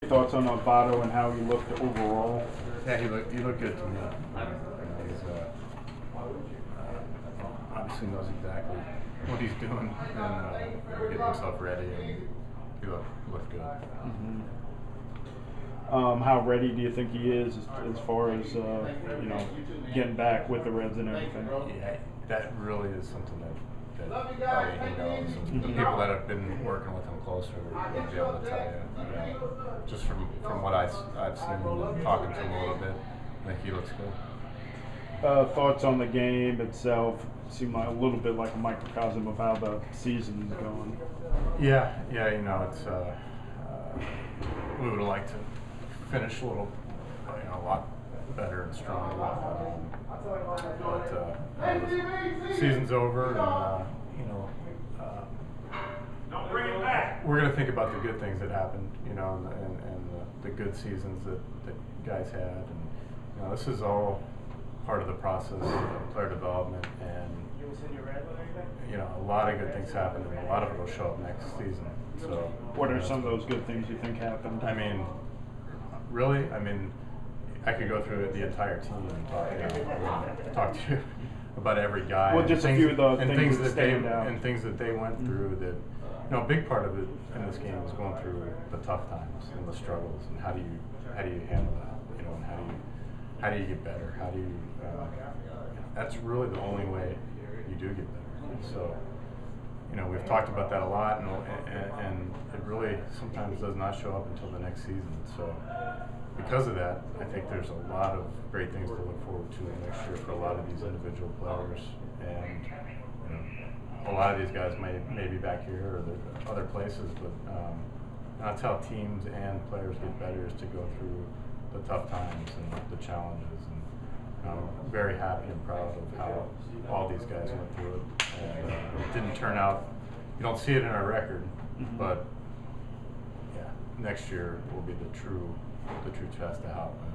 Thoughts on Votto and how he looked overall? Yeah, he looked good to me. He's obviously knows exactly what he's doing and getting himself ready, and he looked good. Mm-hmm. How ready do you think he is as far as getting back with the Reds and everything? Yeah, that really is something that only he knows, and the people that have been working with him closer will be able to tell you. Just from what I've seen, talking to him a little bit, I think he looks good. Thoughts on the game itself? Seemed like a little bit like a microcosm of how the season's going. Yeah, it's we would have liked to finish a little, a lot better and stronger. But the season's over, and we're going to think about the good things that happened, and the good seasons that guys had, and this is all part of the process of player development, and a lot of good things happened, and a lot of it will show up next season. So, what are some of those good things you think happened? Really, I could go through the entire team and talk to you about every guy. Well, just a few of the things that stand out. And things that they went through that, a big part of it in this game is going through the tough times and the struggles, and how do you handle that, and how do you get better? How do you, that's really the only way you do get better. So, we've talked about that a lot, and it really sometimes does not show up until the next season. So, because of that, I think there's a lot of great things to look forward to next year for a lot of these individual players, and a lot of these guys may be back here or other places, but that's how teams and players get better, is to go through the tough times and the challenges. And I'm very happy and proud of how all these guys went through it, and it didn't turn out. You don't see it in our record, but next year will be the true test of how it went.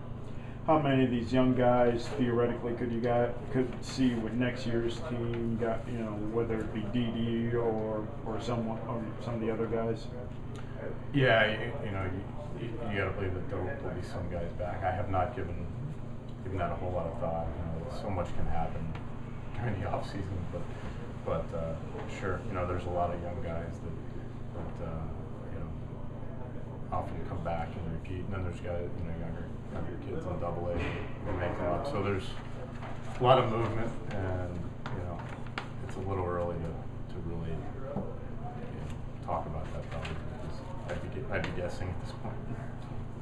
How many of these young guys theoretically could see with next year's team? Whether it be DD or someone or some of the other guys. Yeah, you got to believe that there'll be some guys back. I have not given that a whole lot of thought. So much can happen during the off season, but sure, there's a lot of young guys that often come back and repeat, and then there's guys, younger kids in AA who make them up. So there's a lot of movement, and it's a little early to really talk about that probably, because I'd be guessing at this point.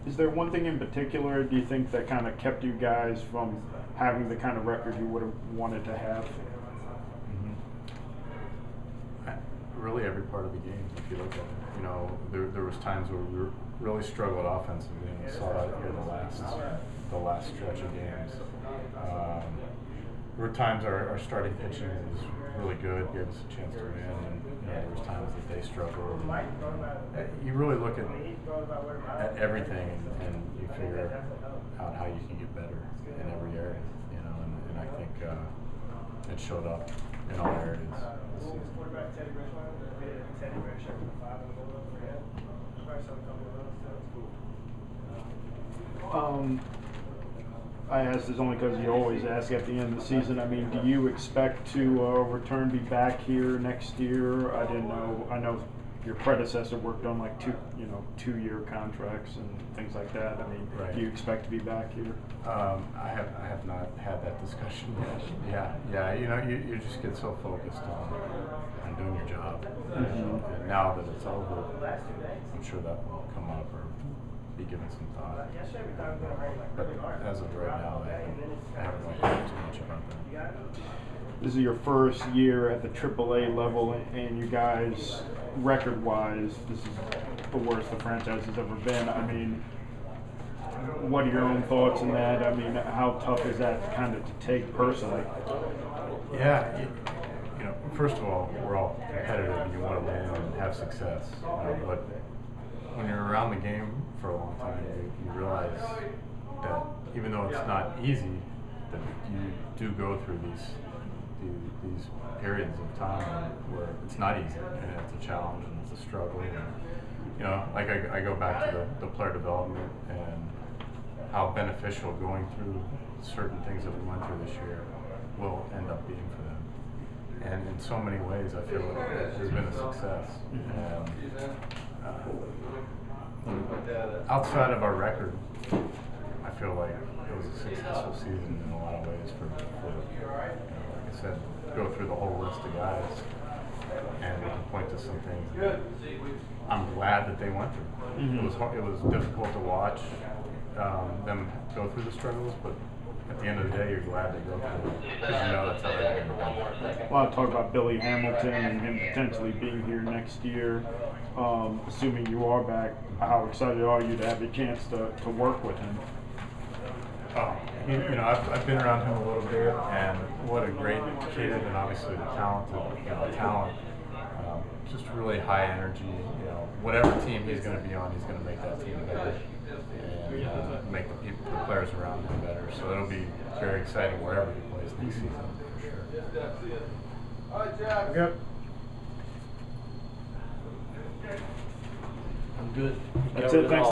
Is there one thing in particular, do you think, that kind of kept you guys from having the kind of record you would have wanted to have? Really every part of the game, if you look at it. There was times where we really struggled offensively, and we saw that here the last stretch of games. There were times our starting pitching was really good, gave us a chance to win, and there was times that they struggled. You really look at everything, and you figure out how you can get better in every area, and I think it showed up in all areas this season. I ask this only because you always ask at the end of the season. Do you expect to return, be back here next year? I didn't know. I know your predecessor worked on like two-year contracts and things like that. Right. Do you expect to be back here? I have not had that discussion yet. Yeah. You just get so focused on doing your job, and now that it's over, I'm sure that will come up or be given some thought. But as of right now, I haven't really thought too much about that. This is your first year at the AAA level, and you guys, record-wise, this is the worst the franchise has ever been. What are your own thoughts on that? How tough is that kind of to take personally? Yeah, first of all, we're all competitive, and you want to win and have success. But when you're around the game for a long time, you realize that even though it's not easy, that you do go through these periods of time where it's not easy, and it's a challenge, and it's a struggle, you know, like I go back to the player development and how beneficial going through certain things that we went through this year will end up being for them. And in so many ways, I feel like it has been a success. And outside of our record, I feel like it was a successful season in a lot of ways for you know, like I said, go through the whole list of guys, and we can point to some things that I'm glad that they went through. It was hard, it was difficult to watch them go through the struggles, but at the end of the day, you're glad they go through it because you know that's how they're going to be. A lot of talk about Billy Hamilton and him potentially being here next year. Assuming you are back, how excited are you to have a chance to work with him? You know, I've been around him a little bit, and what a great kid, and obviously the talent. Just really high energy. You know, whatever team he's going to be on, he's going to make that team better and make the players around him better. So it'll be very exciting wherever he plays next season for sure. Yep. I'm good. That's it. Thanks.